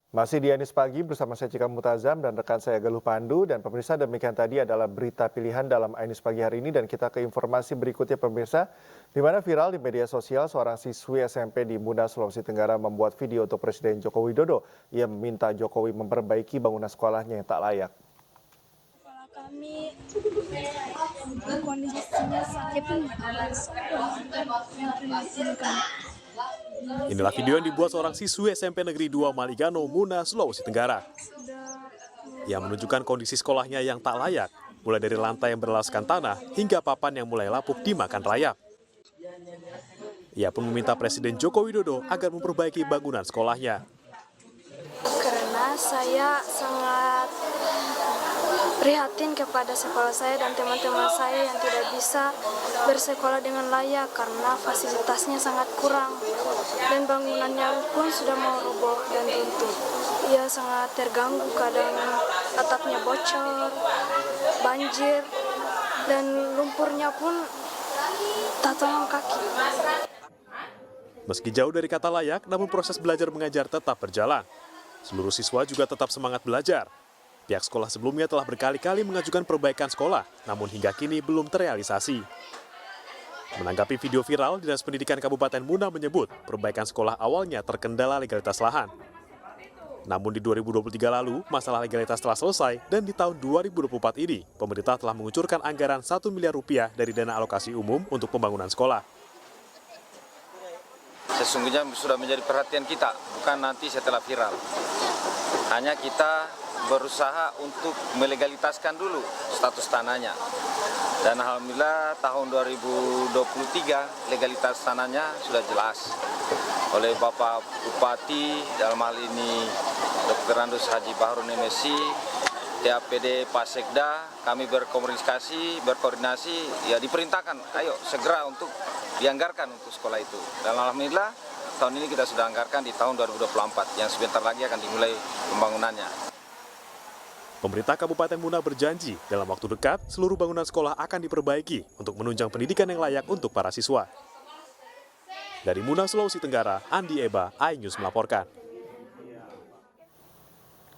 Masih di Anies Pagi bersama saya Cika Mutazam dan rekan saya Galuh Pandu. Dan pemirsa, demikian tadi adalah berita pilihan dalam Anies Pagi hari ini. Dan kita ke informasi berikutnya pemirsa, di mana viral di media sosial seorang siswi SMP di Muna, Sulawesi Tenggara membuat video untuk Presiden Joko Widodo. Ia meminta Jokowi memperbaiki bangunan sekolahnya yang tak layak. Kami kondisinya sakit Inilah video yang dibuat seorang siswi SMP Negeri 2 Maligano, Muna, Sulawesi Tenggara. Ia menunjukkan kondisi sekolahnya yang tak layak, mulai dari lantai yang beralaskan tanah hingga papan yang mulai lapuk dimakan rayap. Ia pun meminta Presiden Joko Widodo agar memperbaiki bangunan sekolahnya. karena saya sangat prihatin kepada sekolah saya dan teman-teman saya yang tidak bisa bersekolah dengan layak karena fasilitasnya sangat kurang dan bangunannya pun sudah mau roboh dan runtuh. Ia sangat terganggu, kadang atapnya bocor, banjir, dan lumpurnya pun tak tolong kaki. Meski jauh dari kata layak, namun proses belajar mengajar tetap berjalan. Seluruh siswa juga tetap semangat belajar. Pihak sekolah sebelumnya telah berkali-kali mengajukan perbaikan sekolah, namun hingga kini belum terrealisasi. Menanggapi video viral, Dinas Pendidikan Kabupaten Muna menyebut perbaikan sekolah awalnya terkendala legalitas lahan. Namun di 2023 lalu, masalah legalitas telah selesai dan di tahun 2024 ini, pemerintah telah mengucurkan anggaran 1 miliar rupiah dari dana alokasi umum untuk pembangunan sekolah. Sesungguhnya sudah menjadi perhatian kita, bukan nanti setelah viral. Hanya kita berusaha untuk melegalitaskan dulu status tanahnya. Dan alhamdulillah tahun 2023 legalitas tanahnya sudah jelas oleh Bapak Bupati, dalam hal ini Dr. Andus Haji Bahrun MSI, TAPD Pak Sekda. Kami berkoordinasi, ya diperintahkan, ayo segera untuk dianggarkan untuk sekolah itu. Dan alhamdulillah tahun ini kita sudah anggarkan di tahun 2024 yang sebentar lagi akan dimulai pembangunannya. Pemerintah Kabupaten Muna berjanji dalam waktu dekat seluruh bangunan sekolah akan diperbaiki untuk menunjang pendidikan yang layak untuk para siswa. Dari Muna, Sulawesi Tenggara, Andi Eba, iNews melaporkan.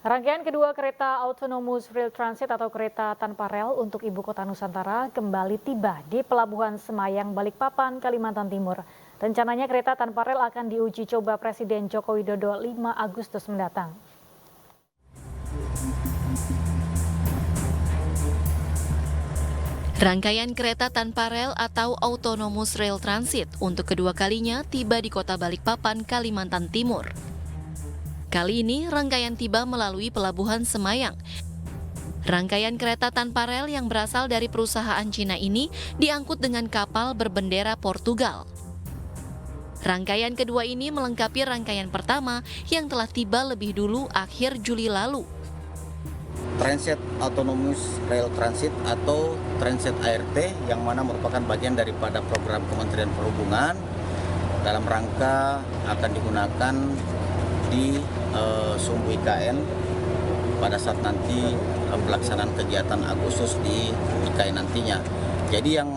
Rangkaian kedua kereta Autonomous Rail Transit atau kereta tanpa rel untuk Ibu Kota Nusantara kembali tiba di Pelabuhan Semayang, Balikpapan, Kalimantan Timur. Rencananya kereta tanpa rel akan diuji coba Presiden Joko Widodo 5 Agustus mendatang. Rangkaian kereta tanpa rel atau Autonomous Rail Transit untuk kedua kalinya tiba di Kota Balikpapan, Kalimantan Timur. Kali ini rangkaian tiba melalui Pelabuhan Semayang. Rangkaian kereta tanpa rel yang berasal dari perusahaan Cina ini diangkut dengan kapal berbendera Portugal. Rangkaian kedua ini melengkapi rangkaian pertama yang telah tiba lebih dulu akhir Juli lalu. Transit Autonomous Rail Transit atau Transit ART yang mana merupakan bagian daripada program Kementerian Perhubungan dalam rangka akan digunakan di Sumbu IKN pada saat nanti pelaksanaan kegiatan Agustus di IKN nantinya. Jadi yang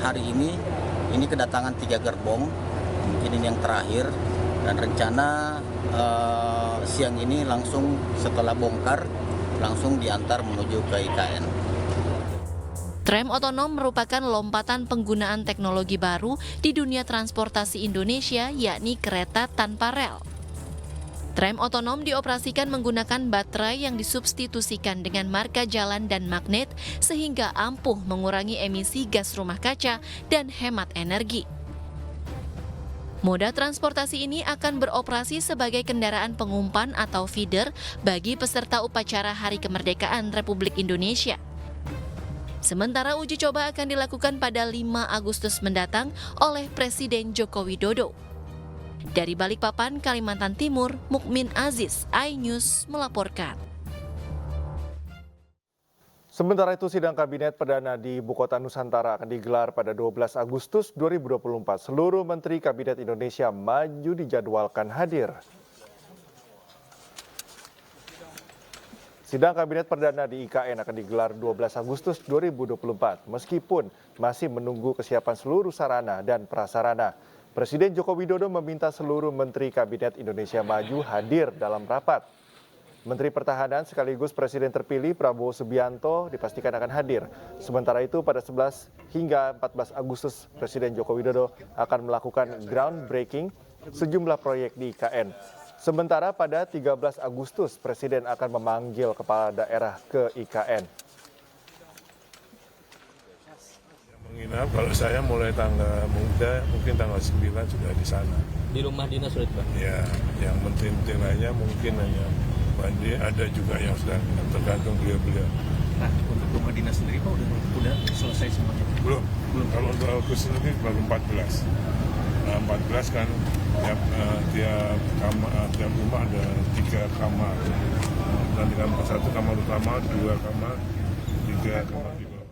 hari ini kedatangan 3 gerbong, mungkin ini yang terakhir, dan rencana siang ini langsung setelah bongkar langsung diantar menuju ke IKN. Tram otonom merupakan lompatan penggunaan teknologi baru di dunia transportasi Indonesia, yakni kereta tanpa rel. Tram otonom dioperasikan menggunakan baterai yang disubstitusikan dengan marka jalan dan magnet sehingga ampuh mengurangi emisi gas rumah kaca dan hemat energi. Moda transportasi ini akan beroperasi sebagai kendaraan pengumpan atau feeder bagi peserta upacara Hari Kemerdekaan Republik Indonesia. Sementara uji coba akan dilakukan pada 5 Agustus mendatang oleh Presiden Joko Widodo. Dari Balikpapan, Kalimantan Timur, Mukmin Aziz, iNews melaporkan. Sementara itu, sidang Kabinet Perdana di Ibu Kota Nusantara akan digelar pada 12 Agustus 2024. Seluruh Menteri Kabinet Indonesia Maju dijadwalkan hadir. Sidang Kabinet Perdana di IKN akan digelar 12 Agustus 2024, meskipun masih menunggu kesiapan seluruh sarana dan prasarana. Presiden Joko Widodo meminta seluruh Menteri Kabinet Indonesia Maju hadir dalam rapat. Menteri Pertahanan sekaligus Presiden terpilih Prabowo Subianto dipastikan akan hadir. Sementara itu pada 11 hingga 14 Agustus Presiden Joko Widodo akan melakukan groundbreaking sejumlah proyek di IKN. Sementara pada 13 Agustus Presiden akan memanggil kepala daerah ke IKN. Menginap kalau saya mulai mungkin tanggal 9 sudah di sana. Di rumah dinas sudah, Pak? Ya, yang menteri-menteri lainnya mungkin hanya mandi, ada juga yang sedang tergantung beliau-beliau. Nah, untuk rumah dinas sendiri Pak udah selesai semuanya? Belum. Kalau untuk Agustus ini baru 14. Nah, 14 kan tiap rumah ada 3 kamar. Dan di kamar 1 kamar utama, 2 kamar, 3 kamar di bawah.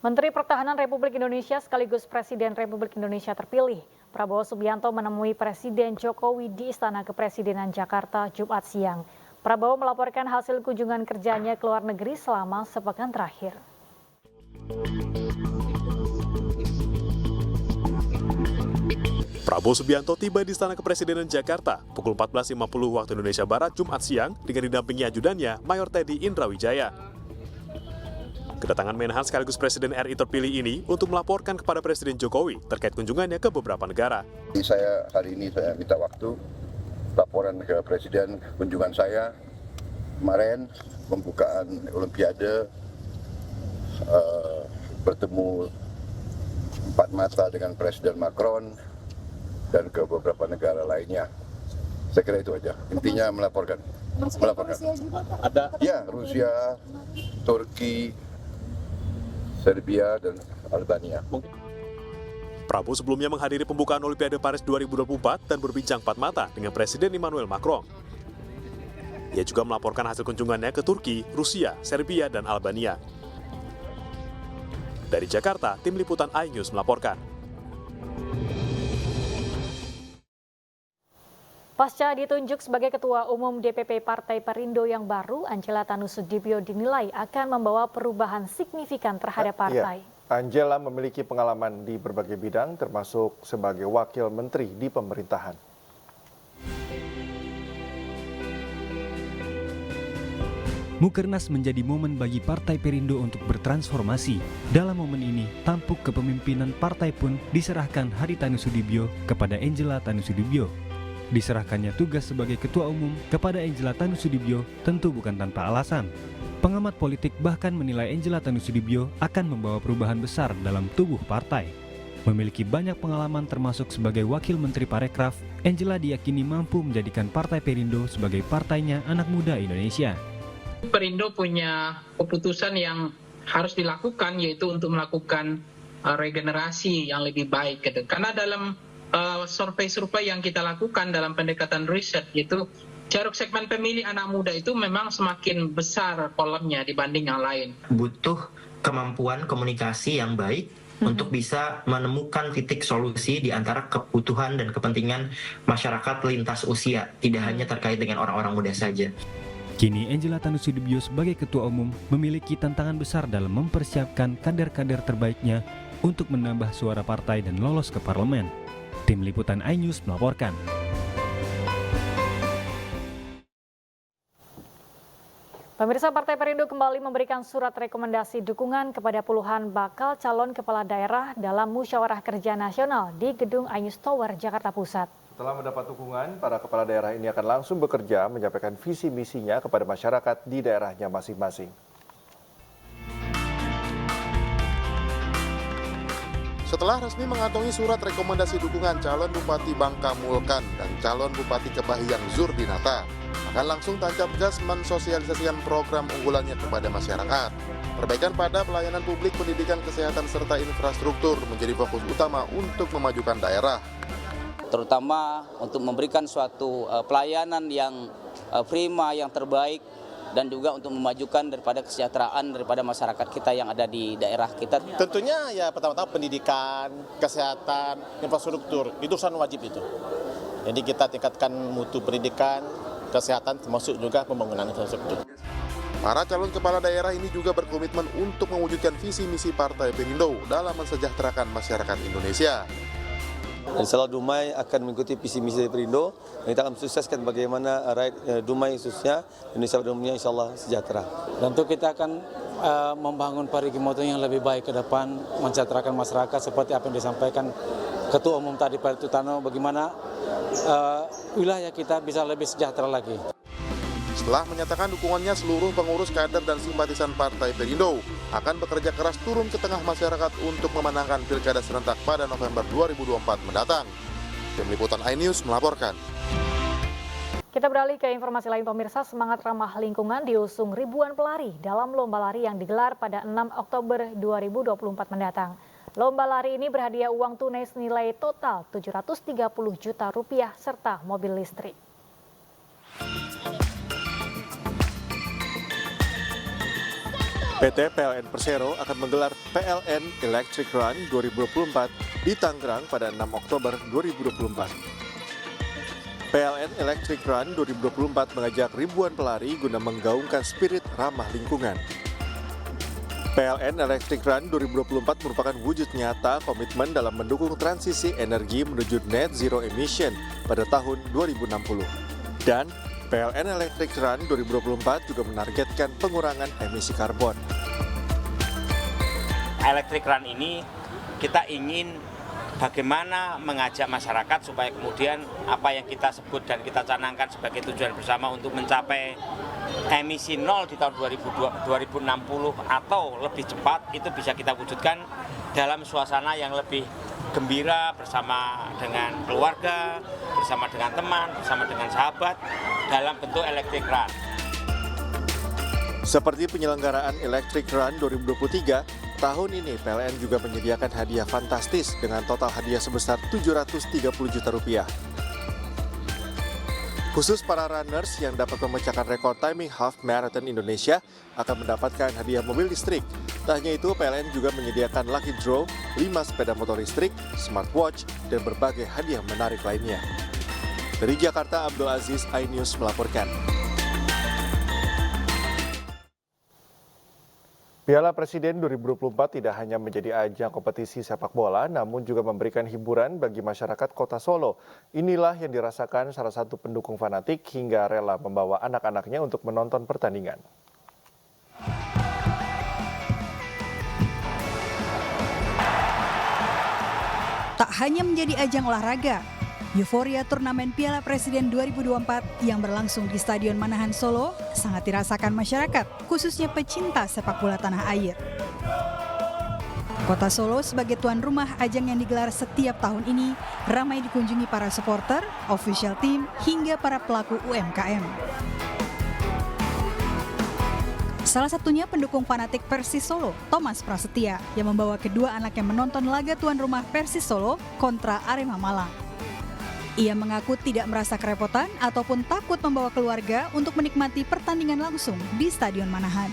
Menteri Pertahanan Republik Indonesia sekaligus Presiden Republik Indonesia terpilih, Prabowo Subianto menemui Presiden Jokowi di Istana Kepresidenan Jakarta Jumat siang. Prabowo melaporkan hasil kunjungan kerjanya ke luar negeri selama sepekan terakhir. Prabowo Subianto tiba di Istana Kepresidenan Jakarta pukul 14.50 waktu Indonesia Barat Jumat siang dengan didampingi ajudannya Mayor Teddy Indrawijaya. Kedatangan Menhan sekaligus Presiden RI terpilih ini untuk melaporkan kepada Presiden Jokowi terkait kunjungannya ke beberapa negara. Hari ini saya minta waktu laporan ke Presiden kunjungan saya kemarin, pembukaan Olimpiade, bertemu 4 mata dengan Presiden Macron dan ke beberapa negara lainnya. Saya kira itu aja. Intinya melaporkan. Rusia juga, Pak? Ada? Ya, Rusia, Turki, Serbia, dan Albania. Prabowo sebelumnya menghadiri pembukaan Olimpiade Paris 2024 dan berbincang 4 mata dengan Presiden Emmanuel Macron. Ia juga melaporkan hasil kunjungannya ke Turki, Rusia, Serbia, dan Albania. Dari Jakarta, tim liputan iNews melaporkan. Pasca ditunjuk sebagai Ketua Umum DPP Partai Perindo yang baru, Angela Tanusudibyo dinilai akan membawa perubahan signifikan terhadap partai. Angela memiliki pengalaman di berbagai bidang, termasuk sebagai Wakil Menteri di pemerintahan. Mukernas menjadi momen bagi Partai Perindo untuk bertransformasi. Dalam momen ini, tampuk kepemimpinan partai pun diserahkan Haritanu Sudibyo kepada Angela Tanusudibyo. Diserahkannya tugas sebagai Ketua Umum kepada Angela Tanusudibyo tentu bukan tanpa alasan. Pengamat politik bahkan menilai Angela Tanusudibyo akan membawa perubahan besar dalam tubuh partai. Memiliki banyak pengalaman termasuk sebagai Wakil Menteri Parekraf, Angela diyakini mampu menjadikan Partai Perindo sebagai partainya anak muda Indonesia. Perindo punya keputusan yang harus dilakukan, yaitu untuk melakukan regenerasi yang lebih baik. Karena dalam survei-survei yang kita lakukan dalam pendekatan riset, yaitu ceruk segmen pemilih anak muda itu memang semakin besar kolomnya dibanding yang lain. Butuh kemampuan komunikasi yang baik untuk bisa menemukan titik solusi di antara kebutuhan dan kepentingan masyarakat lintas usia, tidak hanya terkait dengan orang-orang muda saja. Kini Angela Tanusudibyo sebagai Ketua Umum memiliki tantangan besar dalam mempersiapkan kader-kader terbaiknya untuk menambah suara partai dan lolos ke parlemen. Tim Liputan iNews melaporkan. Pemirsa, Partai Perindo kembali memberikan surat rekomendasi dukungan kepada puluhan bakal calon kepala daerah dalam Musyawarah Kerja Nasional di Gedung iNews Tower, Jakarta Pusat. Setelah mendapat dukungan, para kepala daerah ini akan langsung bekerja menyampaikan visi misinya kepada masyarakat di daerahnya masing-masing. Setelah resmi mengantongi surat rekomendasi dukungan calon Bupati Bangka Mulkan dan calon Bupati Kebahian Zurdinata, akan langsung tancap gas mensosialisasikan program unggulannya kepada masyarakat. Perbaikan pada pelayanan publik, pendidikan, kesehatan, serta infrastruktur menjadi fokus utama untuk memajukan daerah. Terutama untuk memberikan suatu pelayanan yang prima, yang terbaik, dan juga untuk memajukan daripada kesejahteraan daripada masyarakat kita yang ada di daerah kita. Tentunya ya pertama-tama pendidikan, kesehatan, infrastruktur, itu urusan wajib itu. Jadi kita tingkatkan mutu pendidikan, kesehatan, termasuk juga pembangunan infrastruktur. Para calon kepala daerah ini juga berkomitmen untuk mewujudkan visi misi Partai Perindo dalam mensejahterakan masyarakat Indonesia. Dan insya Allah Dumai akan mengikuti visi misi dari Perindo. Dan kita akan sukseskan bagaimana rakyat Dumai khususnya Indonesia pada umumnya insya Allah sejahtera. Tentu kita akan membangun parigimoto yang lebih baik ke depan, mensejahterakan masyarakat seperti apa yang disampaikan Ketua Umum tadi Pak Tutano, bagaimana wilayah kita bisa lebih sejahtera lagi. Setelah menyatakan dukungannya, seluruh pengurus, kader, dan simpatisan Partai Perindo akan bekerja keras turun ke tengah masyarakat untuk memenangkan Pilkada serentak pada November 2024 mendatang. Tim Liputan iNews melaporkan. Kita beralih ke informasi lain pemirsa, semangat ramah lingkungan diusung ribuan pelari dalam lomba lari yang digelar pada 6 Oktober 2024 mendatang. Lomba lari ini berhadiah uang tunai senilai total Rp730 juta serta mobil listrik. PT PLN Persero akan menggelar PLN Electric Run 2024 di Tangerang pada 6 Oktober 2024. PLN Electric Run 2024 mengajak ribuan pelari guna menggaungkan spirit ramah lingkungan. PLN Electric Run 2024 merupakan wujud nyata komitmen dalam mendukung transisi energi menuju net zero emission pada tahun 2060. Dan PLN Electric Run 2024 juga menargetkan pengurangan emisi karbon. Electric Run ini kita ingin bagaimana mengajak masyarakat supaya kemudian apa yang kita sebut dan kita canangkan sebagai tujuan bersama untuk mencapai emisi nol di tahun 2060 atau lebih cepat itu bisa kita wujudkan dalam suasana yang lebih gembira bersama dengan keluarga, bersama dengan teman, bersama dengan sahabat dalam bentuk Electric Run. Seperti penyelenggaraan Electric Run 2023, tahun ini PLN juga menyediakan hadiah fantastis dengan total hadiah sebesar Rp730 juta. Khusus para runners yang dapat memecahkan rekor timing half marathon Indonesia akan mendapatkan hadiah mobil listrik. Tak hanya itu, PLN juga menyediakan lucky draw 5 sepeda motor listrik, smartwatch, dan berbagai hadiah menarik lainnya. Dari Jakarta, Abdul Aziz, iNews melaporkan. Piala Presiden 2024 tidak hanya menjadi ajang kompetisi sepak bola, namun juga memberikan hiburan bagi masyarakat Kota Solo. Inilah yang dirasakan salah satu pendukung fanatik hingga rela membawa anak-anaknya untuk menonton pertandingan. Tak hanya menjadi ajang olahraga, euforia turnamen Piala Presiden 2024 yang berlangsung di Stadion Manahan Solo sangat dirasakan masyarakat, khususnya pecinta sepak bola tanah air. Kota Solo sebagai tuan rumah ajang yang digelar setiap tahun ini ramai dikunjungi para supporter, official team, hingga para pelaku UMKM. Salah satunya pendukung fanatik Persis Solo, Thomas Prasetya, yang membawa kedua anaknya menonton laga tuan rumah Persis Solo kontra Arema Malang. Ia mengaku tidak merasa kerepotan ataupun takut membawa keluarga untuk menikmati pertandingan langsung di Stadion Manahan.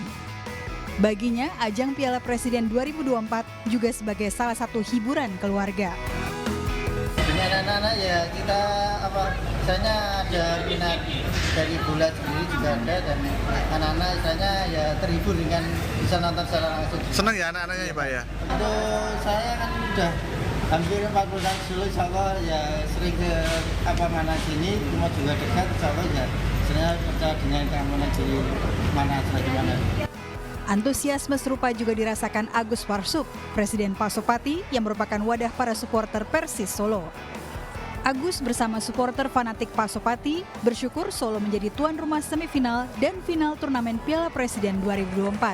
Baginya, ajang Piala Presiden 2024 juga sebagai salah satu hiburan keluarga. Dengan anak-anak ya kita misalnya ada minat dari bola sendiri juga ada, dan anak-anak misalnya ya terhibur dengan bisa nonton secara langsung. Senang ya anak-anaknya ya Pak ya? Untuk saya kan udah hampir 40 tahun dulu, insya Allah ya sering ke mana sini, rumah juga dekat, insya Allah ya saya percaya dengan keamanan di mana. Antusiasme serupa juga dirasakan Agus Warsub, Presiden Pasopati yang merupakan wadah para supporter Persis Solo. Agus bersama supporter fanatik Pasopati bersyukur Solo menjadi tuan rumah semifinal dan final turnamen Piala Presiden 2024.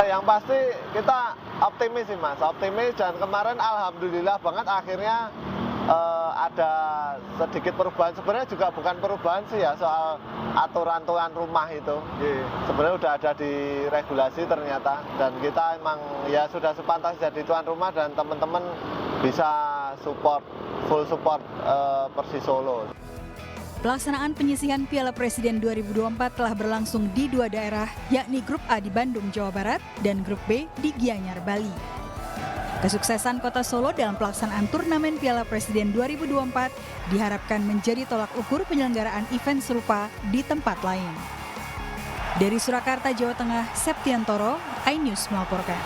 Yang pasti kita optimis sih Mas, optimis, dan kemarin alhamdulillah banget akhirnya ada sedikit perubahan. Sebenarnya juga bukan perubahan sih ya, soal aturan tuan rumah itu. Sebenarnya udah ada di regulasi ternyata, dan kita emang ya sudah sepantas jadi tuan rumah dan teman-teman bisa full support Persis Solo. Pelaksanaan penyisihan Piala Presiden 2024 telah berlangsung di dua daerah, yakni Grup A di Bandung, Jawa Barat, dan Grup B di Gianyar, Bali. Kesuksesan Kota Solo dalam pelaksanaan turnamen Piala Presiden 2024 diharapkan menjadi tolak ukur penyelenggaraan event serupa di tempat lain. Dari Surakarta, Jawa Tengah, Septiantoro, iNews melaporkan.